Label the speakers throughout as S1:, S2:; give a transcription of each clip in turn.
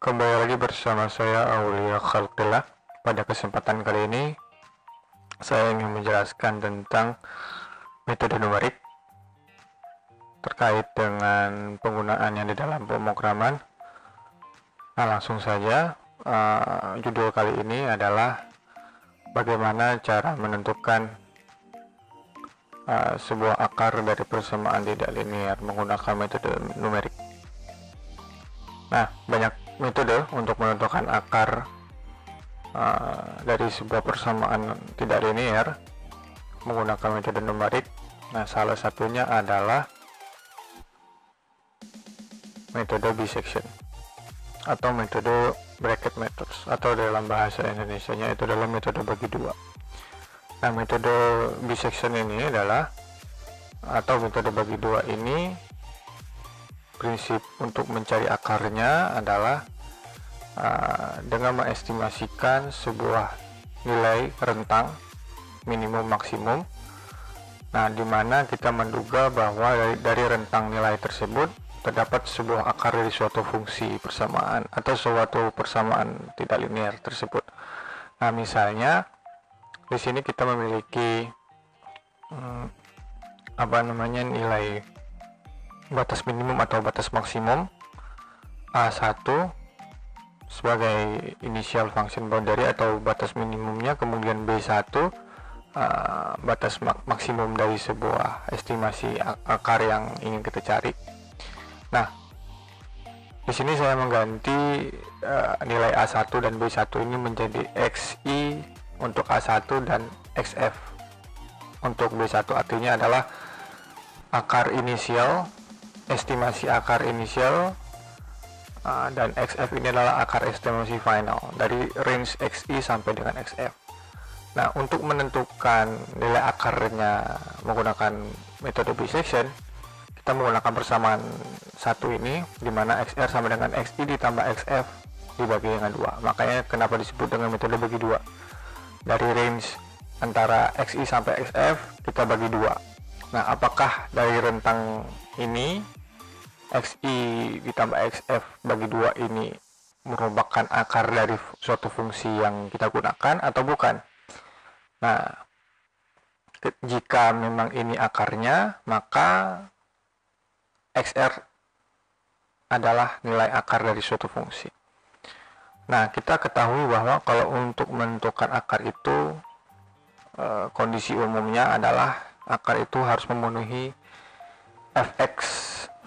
S1: Kembali lagi bersama saya Aulia Khalqillah. Pada kesempatan kali ini saya ingin menjelaskan tentang metode numerik terkait dengan penggunaannya di dalam pemrograman. Nah, langsung saja, judul kali ini adalah bagaimana cara menentukan sebuah akar dari persamaan tidak linear menggunakan metode numerik. Nah, banyak metode untuk menentukan akar dari sebuah persamaan tidak linear menggunakan metode numerik. Nah, salah satunya adalah metode bisection atau metode bracket methods, atau dalam bahasa Indonesianya itu adalah metode bagi dua. Nah, metode bisection ini adalah, atau metode bagi dua ini, prinsip untuk mencari akarnya adalah dengan mengestimasikan sebuah nilai rentang minimum maksimum. Nah, di mana kita menduga bahwa dari rentang nilai tersebut terdapat sebuah akar dari suatu fungsi persamaan atau suatu persamaan tidak linear tersebut. Nah, misalnya di sini kita memiliki nilai batas minimum atau batas maksimum A1 sebagai initial function boundary atau batas minimumnya, kemudian B1 batas maksimum dari sebuah estimasi akar yang ingin kita cari. Nah, di sini saya mengganti nilai A1 dan B1 ini menjadi XI untuk A1 dan XF untuk B1, artinya adalah akar inisial, estimasi akar inisial, dan XF ini adalah akar estimasi final dari range XI sampai dengan XF. Nah, untuk menentukan nilai akarnya menggunakan metode bisection, kita menggunakan persamaan satu ini, di mana XR sama dengan XI ditambah XF dibagi dengan 2. Makanya kenapa disebut dengan metode bagi 2. Dari range antara XI sampai XF kita bagi 2. Nah, apakah dari rentang ini XI ditambah XF bagi 2 ini merupakan akar dari suatu fungsi yang kita gunakan atau bukan? Nah, jika memang ini akarnya, maka XR adalah nilai akar dari suatu fungsi. Nah, kita ketahui bahwa kalau untuk menentukan akar itu, kondisi umumnya adalah akar itu harus memenuhi fx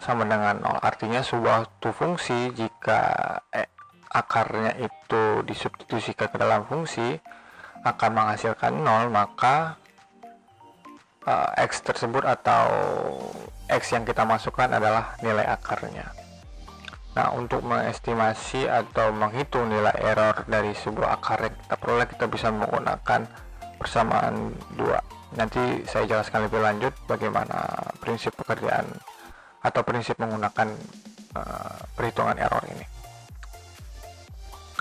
S1: sama dengan 0. Artinya suatu fungsi jika akarnya itu disubstitusikan ke dalam fungsi akan menghasilkan 0, maka x tersebut atau x yang kita masukkan adalah nilai akarnya. Nah, untuk mengestimasi atau menghitung nilai error dari sebuah akar yang kita peroleh, kita bisa menggunakan persamaan 2. Nanti saya jelaskan lebih lanjut bagaimana prinsip pekerjaan atau prinsip menggunakan perhitungan error ini.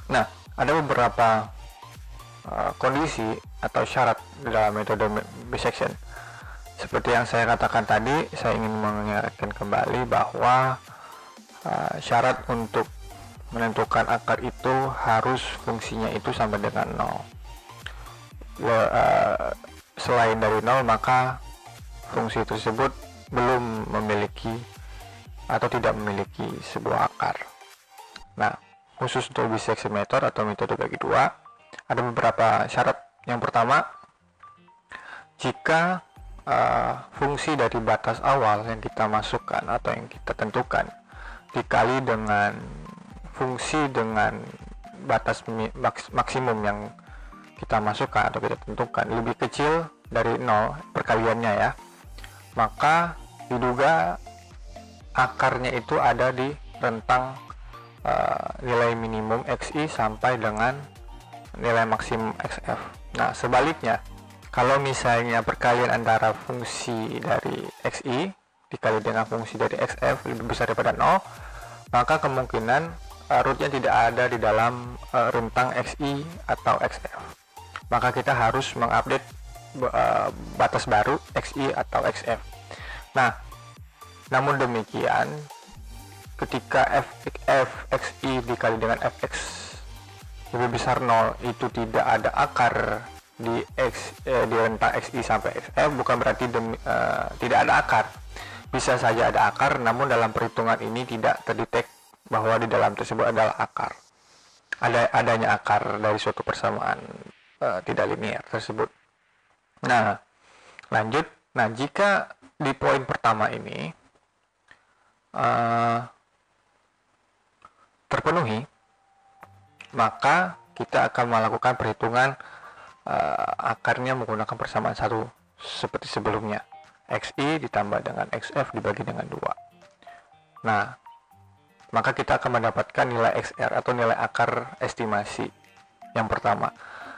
S1: Nah, ada beberapa kondisi atau syarat dalam metode bisection. Seperti yang saya katakan tadi, saya ingin mengingatkan kembali bahwa syarat untuk menentukan akar itu harus fungsinya itu sama dengan 0. Selain dari 0, maka fungsi tersebut belum memiliki atau tidak memiliki sebuah akar. Nah, khusus untuk bisection method atau metode bagi 2, ada beberapa syarat. Yang pertama, jika fungsi dari batas awal yang kita masukkan atau yang kita tentukan dikali dengan fungsi dengan batas maksimum yang kita masukkan atau kita tentukan lebih kecil dari 0 perkaliannya ya, maka diduga akarnya itu ada di rentang nilai minimum XI sampai dengan nilai maksimum XF. Nah, sebaliknya, kalau misalnya perkalian antara fungsi dari XI dikali dengan fungsi dari XF lebih besar daripada 0, maka kemungkinan rootnya tidak ada di dalam rentang XI atau XF. Maka kita harus mengupdate batas baru XI atau XF. Nah, namun demikian, ketika fxi dikali dengan fx lebih besar 0 itu tidak ada akar di di rentang xi sampai xf, bukan berarti tidak ada akar. Bisa saja ada akar, namun dalam perhitungan ini tidak terdetek bahwa di dalam tersebut adalah akar. Adanya akar dari suatu persamaan tidak linear tersebut. Nah, lanjut. Nah, jika di poin pertama ini terpenuhi, maka kita akan melakukan perhitungan akarnya menggunakan persamaan satu seperti sebelumnya. Xi ditambah dengan xf dibagi dengan 2. Nah, maka kita akan mendapatkan nilai xr atau nilai akar estimasi yang pertama.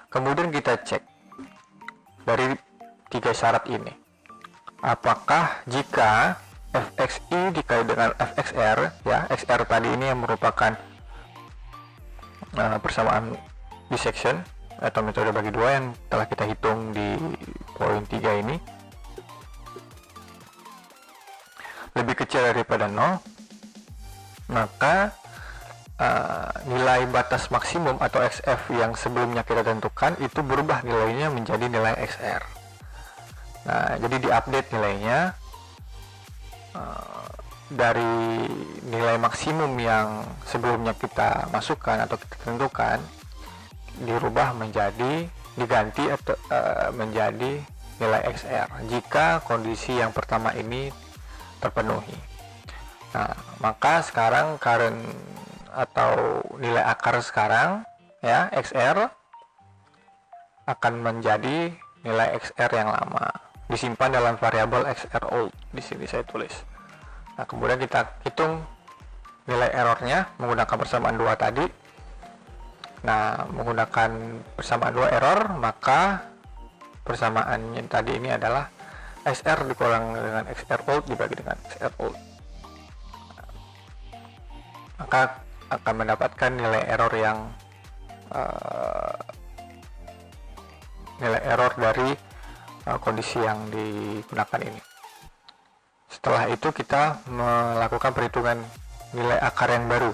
S1: Kemudian kita cek dari 3 syarat ini. Apakah jika fxi dikali dengan fxr, ya, xr tadi ini yang merupakan persamaan dissection atau metode bagi 2 yang telah kita hitung di poin 3 ini lebih kecil daripada 0, maka nilai batas maksimum atau xf yang sebelumnya kita tentukan itu berubah nilainya menjadi nilai xr. Nah, jadi diupdate nilainya dari nilai maksimum yang sebelumnya kita masukkan atau kita tentukan dirubah menjadi diganti atau menjadi nilai xr jika kondisi yang pertama ini terpenuhi. Nah, maka sekarang current atau nilai akar sekarang, ya, xr akan menjadi nilai xr yang lama, disimpan dalam variabel xr old. Di sini saya tulis. Nah, kemudian kita hitung nilai errornya menggunakan persamaan 2 tadi. Nah, menggunakan persamaan 2 error, maka persamaannya tadi ini adalah xr dikurang dengan xr old dibagi dengan xr old. Maka akan mendapatkan nilai error yang nilai error dari kondisi yang digunakan ini. Setelah itu kita melakukan perhitungan nilai akar yang baru.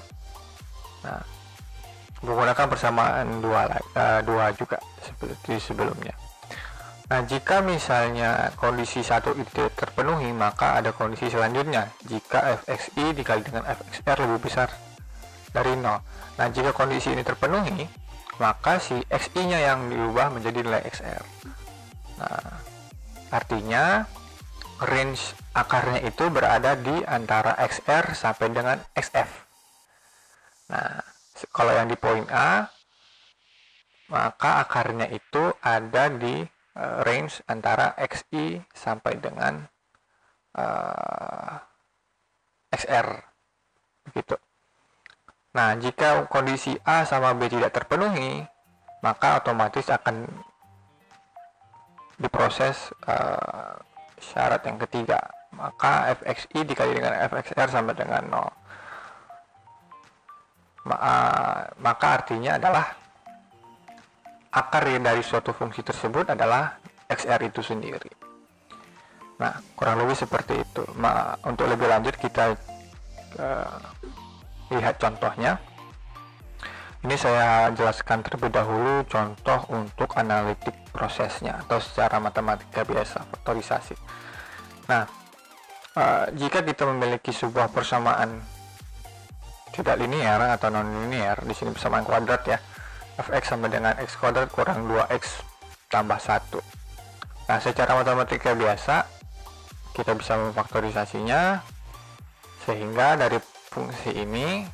S1: Nah, menggunakan persamaan 2 juga seperti sebelumnya. Nah, jika misalnya kondisi 1 itu terpenuhi, maka ada kondisi selanjutnya jika fxi dikali dengan fxr lebih besar dari 0. Nah, jika kondisi ini terpenuhi, maka si xi-nya yang diubah menjadi nilai xr. Nah, artinya range akarnya itu berada di antara xr sampai dengan xf. Nah, kalau yang di poin A, maka akarnya itu ada di range antara xi sampai dengan xr, begitu. Nah, jika kondisi A sama B tidak terpenuhi, maka otomatis akan diproses syarat yang ketiga, maka fxi dikali dengan fxr sama dengan 0. Maka artinya adalah akar dari suatu fungsi tersebut adalah xr itu sendiri. Nah, kurang lebih seperti itu. Untuk lebih lanjut kita lihat contohnya. Ini saya jelaskan terlebih dahulu contoh untuk analitik prosesnya atau secara matematika biasa, faktorisasi. Nah, jika kita memiliki sebuah persamaan tidak linear atau non linear, di sini persamaan kuadrat ya, fx sama dengan x kuadrat kurang 2x tambah 1. Nah, secara matematika biasa kita bisa memfaktorisasinya sehingga dari fungsi ini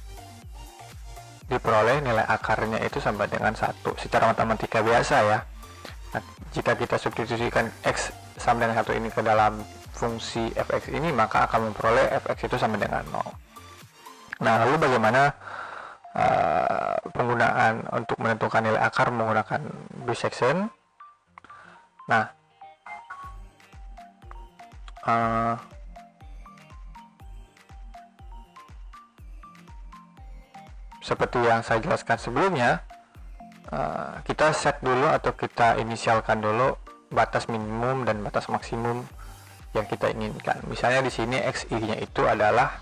S1: diperoleh nilai akarnya itu sama dengan 1 secara matematika biasa ya. Nah, jika kita substitusikan x sama dengan 1 ini ke dalam fungsi fx ini, maka akan memperoleh fx itu sama dengan 0. Nah, lalu bagaimana penggunaan untuk menentukan nilai akar menggunakan bisection? Nah, seperti yang saya jelaskan sebelumnya, kita set dulu atau kita inisialkan dulu batas minimum dan batas maksimum yang kita inginkan. Misalnya di sini xi-nya itu adalah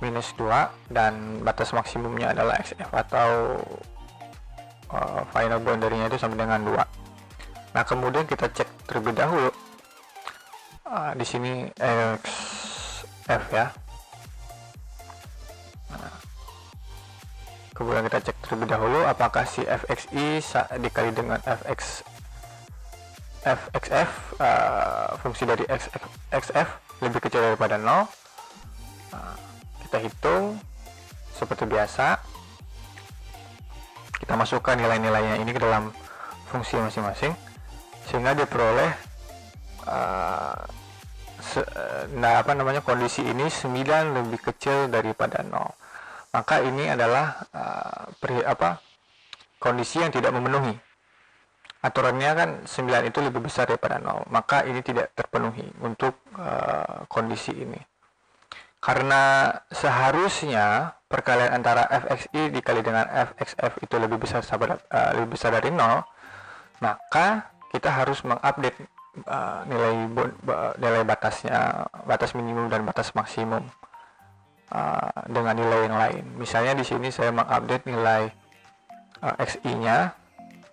S1: minus 2 dan batas maksimumnya adalah XF atau final boundary-nya itu sama dengan 2. Nah, kemudian kita cek terlebih dahulu di sini XF ya. Nah, kemudian kita cek terlebih dahulu apakah si fxi dikali dengan fxf fungsi dari xf lebih kecil daripada 0. Kita hitung seperti biasa, kita masukkan nilai-nilainya ini ke dalam fungsi masing-masing sehingga diperoleh kondisi ini 9 lebih kecil daripada 0. Maka ini adalah kondisi yang tidak memenuhi. Aturannya kan 9 itu lebih besar daripada 0, maka ini tidak terpenuhi untuk kondisi ini. Karena seharusnya perkalian antara fxi dikali dengan fxf itu lebih besar dari 0, maka kita harus mengupdate nilai batasnya, batas minimum dan batas maksimum dengan nilai yang lain. Misalnya di sini saya mengupdate nilai xi-nya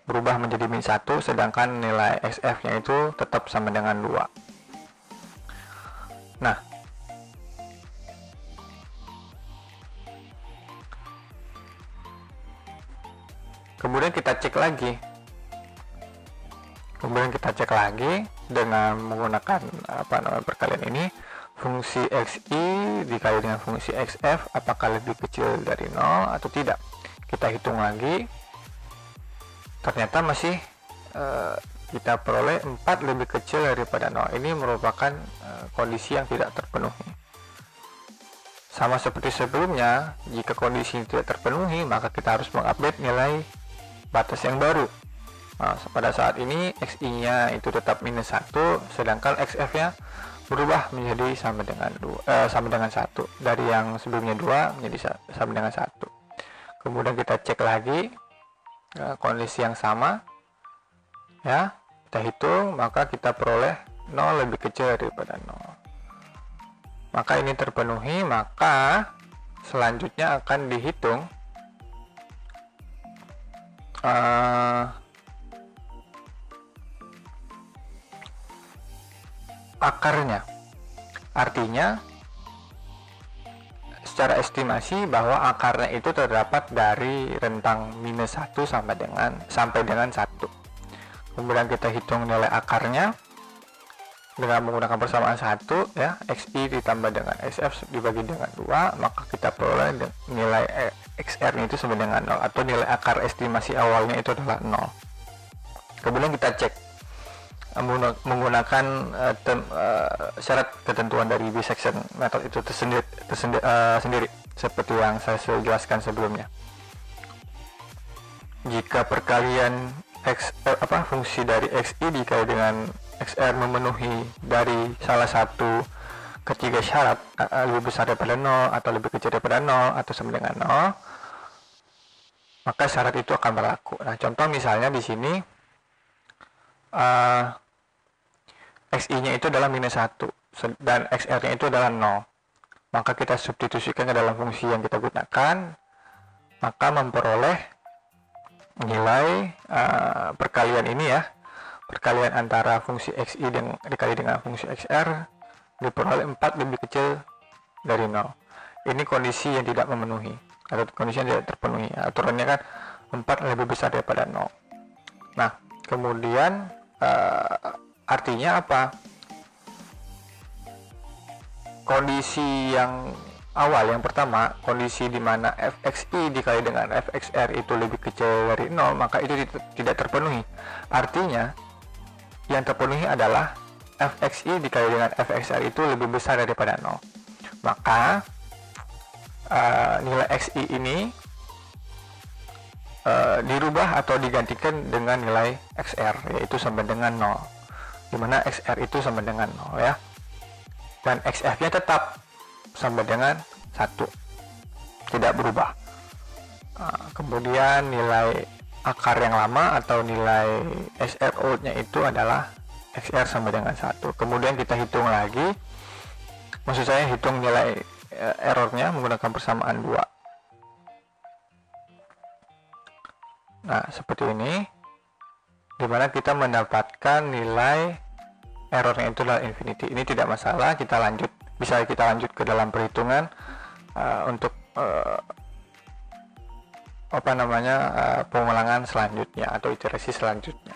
S1: berubah menjadi min 1, sedangkan nilai xf-nya itu tetap sama dengan 2. Nah, kemudian kita cek lagi dengan menggunakan perkalian ini, fungsi xi dikali dengan fungsi xf apakah lebih kecil dari 0 atau tidak. Kita hitung lagi, ternyata masih kita peroleh 4 lebih kecil daripada 0. Ini merupakan kondisi yang tidak terpenuhi. Sama seperti sebelumnya, jika kondisi tidak terpenuhi, maka kita harus mengupdate nilai batas yang baru. Nah, pada saat ini xi-nya itu tetap minus 1, sedangkan xf-nya berubah menjadi sama dengan 1. Dari yang sebelumnya 2 menjadi sama dengan 1. Kemudian kita cek lagi kondisi yang sama. Ya, kita hitung, maka kita peroleh 0 lebih kecil daripada 0. Maka ini terpenuhi, maka selanjutnya akan dihitung akarnya. Artinya secara estimasi bahwa akarnya itu terdapat dari rentang minus 1 sampai dengan 1. Kemudian kita hitung nilai akarnya dengan menggunakan persamaan 1 ya, xi ditambah dengan xf dibagi dengan 2, maka kita peroleh nilai xr itu sama dengan 0 atau nilai akar estimasi awalnya itu adalah 0. Kemudian kita cek menggunakan syarat ketentuan dari bisection method itu sendiri seperti yang saya jelaskan sebelumnya. Jika perkalian fungsi dari xi dikali dengan xr memenuhi dari salah satu ketiga syarat, lebih besar daripada 0 atau lebih kecil daripada 0 atau sama dengan 0, maka syarat itu akan berlaku. Nah, contoh misalnya di sini xi-nya itu adalah minus 1 dan xr-nya itu adalah 0. Maka kita substitusikan ke dalam fungsi yang kita gunakan, maka memperoleh nilai perkalian ini ya, perkalian antara fungsi xi dikali dengan fungsi xr diperoleh 4 lebih kecil dari 0. Ini kondisi yang tidak memenuhi atau kondisi yang tidak terpenuhi. Aturannya kan 4 lebih besar daripada 0. Nah, kemudian artinya apa? Kondisi yang awal, yang pertama, kondisi di mana fxi dikali dengan fxr itu lebih kecil dari 0, maka itu tidak terpenuhi. Artinya yang terpenuhi adalah fxi dikali dengan fxr itu lebih besar daripada 0. Maka nilai xi ini dirubah atau digantikan dengan nilai xr, yaitu sama dengan 0, dimana xr itu sama dengan 0 ya, dan xf-nya tetap sama dengan 1, tidak berubah. Kemudian nilai akar yang lama atau nilai SRO-nya itu adalah xr sama dengan 1. Kemudian kita hitung lagi, maksud saya hitung nilai errornya menggunakan persamaan 2. Nah, seperti ini, dimana kita mendapatkan nilai errornya itu adalah infinity. Ini tidak masalah, kita lanjut, bisa kita lanjut ke dalam perhitungan untuk pengulangan selanjutnya atau iterasi selanjutnya.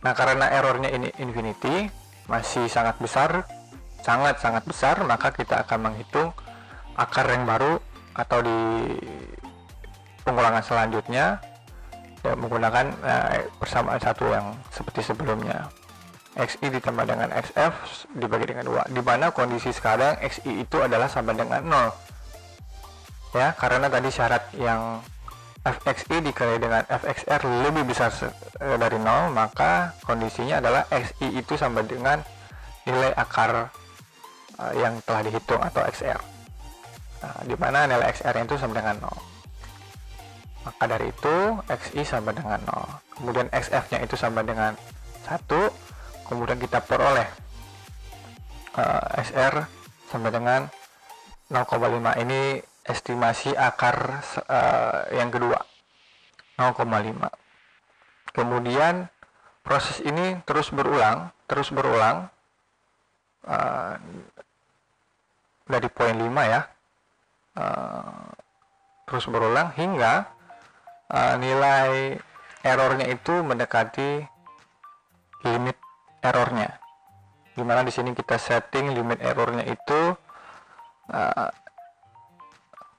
S1: Nah, karena errornya ini infinity, masih sangat besar, sangat besar, maka kita akan menghitung akar yang baru atau di pengulangan selanjutnya menggunakan persamaan 1 yang seperti sebelumnya. XI ditambah dengan XF dibagi dengan 2, di mana kondisi sekarang XI itu adalah sama dengan 0. Ya, karena tadi syarat yang fxi dikali dengan fxr lebih besar dari 0, maka kondisinya adalah xi itu sama dengan nilai akar yang telah dihitung atau xr. Nah, di mana nilai xr itu sama dengan 0. Maka dari itu xi sama dengan 0. Kemudian xf-nya itu sama dengan 1. Kemudian kita peroleh xr sama dengan 0,5. Ini estimasi akar yang kedua, 0,5. Kemudian proses ini terus berulang dari poin 5 ya, terus berulang hingga nilai errornya itu mendekati limit errornya, dimana di sini kita setting limit errornya itu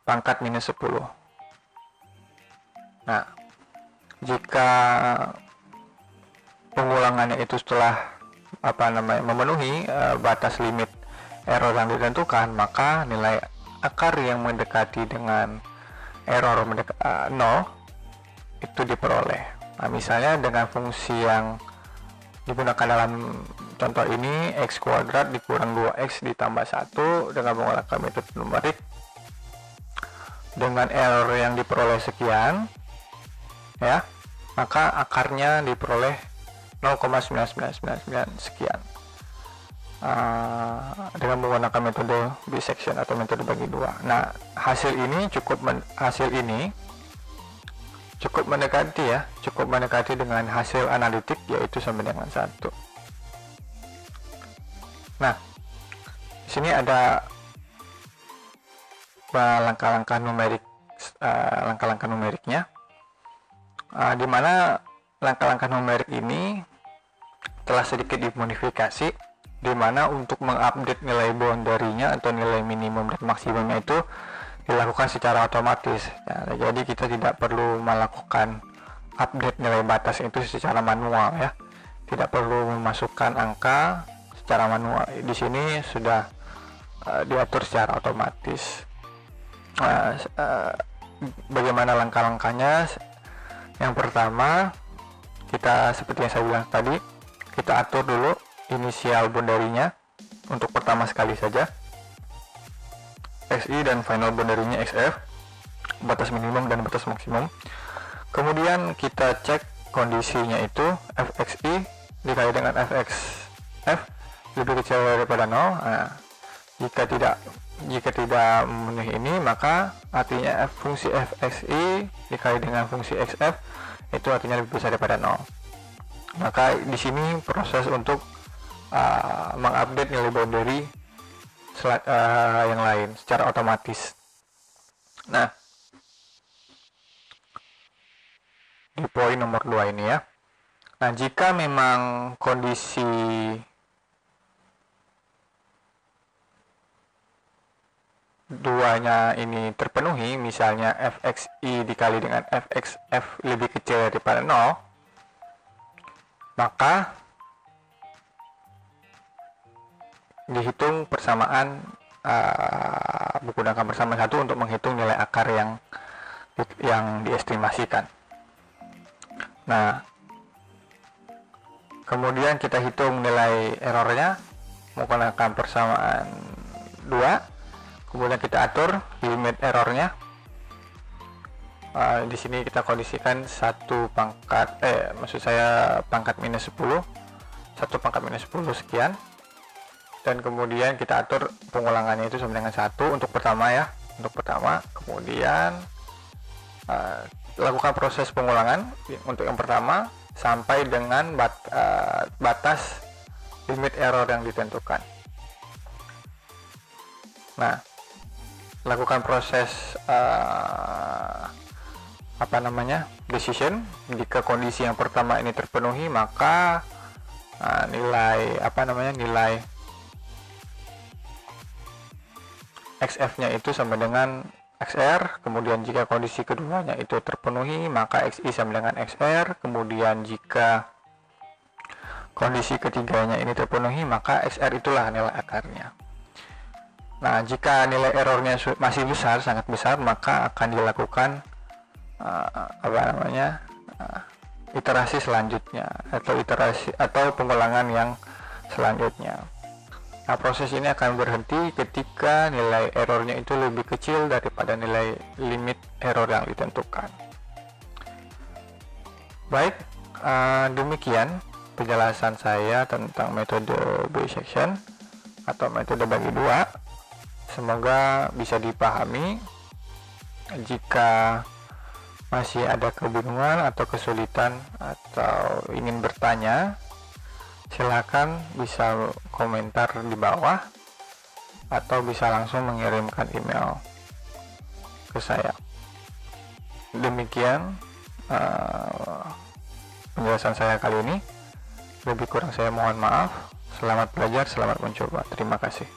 S1: pangkat minus 10. Nah, jika pengulangannya itu setelah memenuhi batas limit error yang ditentukan, maka nilai akar yang mendekati dengan error 0 itu diperoleh. Nah, misalnya dengan fungsi yang digunakan dalam contoh ini, x kuadrat dikurang 2x ditambah 1 dengan menggunakan metode numerik, dengan error yang diperoleh sekian ya, maka akarnya diperoleh 0,9999 sekian dengan menggunakan metode bisection atau metode bagi 2. Nah, hasil ini cukup mendekati dengan hasil analitik, yaitu sama dengan 1. Nah, di sini ada langkah-langkah numeriknya, di mana langkah-langkah numerik ini telah sedikit dimodifikasi, di mana untuk mengupdate nilai boundary-nya atau nilai minimum dan maksimumnya itu dilakukan secara otomatis. Nah, jadi kita tidak perlu melakukan update nilai batas itu secara manual ya, tidak perlu memasukkan angka secara manual. Di sini sudah diatur secara otomatis. Bagaimana langkah-langkahnya? Yang pertama, kita seperti yang saya bilang tadi, kita atur dulu inisial boundary-nya untuk pertama sekali saja, xi, dan final boundary-nya xf, batas minimum dan batas maksimum. Kemudian kita cek kondisinya itu fxi dikali dengan fxf lebih kecil daripada 0. Nah, jika tidak memenuhi ini, maka artinya fungsi fxi dikali dengan fungsi xf itu artinya lebih besar daripada 0. Maka di sini proses untuk mengupdate nilai boundary yang lain secara otomatis. Nah, di poin nomor 2 ini ya. Nah, jika memang kondisi duanya ini terpenuhi, misalnya fxi dikali dengan fxf lebih kecil daripada 0, maka dihitung persamaan menggunakan persamaan 1 untuk menghitung nilai akar yang diestimasikan. Nah, kemudian kita hitung nilai errornya menggunakan persamaan 2. Kemudian kita atur limit errornya. Di sini kita kondisikan pangkat minus 10, 1 pangkat minus 10 sekian. dan kemudian kita atur pengulangannya itu sama dengan 1 untuk pertama ya, kemudian lakukan proses pengulangan untuk yang pertama sampai dengan batas limit error yang ditentukan. Nah, lakukan proses decision. Jika kondisi yang pertama ini terpenuhi, maka nilai XF-nya itu sama dengan XR. Kemudian jika kondisi keduanya itu terpenuhi, maka XI sama dengan XR. Kemudian jika kondisi ketiganya ini terpenuhi, maka XR itulah nilai akarnya. Nah, jika nilai errornya masih besar, sangat besar, maka akan dilakukan iterasi selanjutnya atau pengulangan yang selanjutnya. Nah, proses ini akan berhenti ketika nilai errornya itu lebih kecil daripada nilai limit error yang ditentukan. Baik, demikian penjelasan saya tentang metode Bayes section atau metode bagi dua. Semoga bisa dipahami. Jika masih ada kebingungan atau kesulitan atau ingin bertanya, silakan bisa komentar di bawah atau bisa langsung mengirimkan email ke saya. Demikian penjelasan saya kali ini. Lebih kurang saya mohon maaf. Selamat belajar, selamat mencoba. Terima kasih.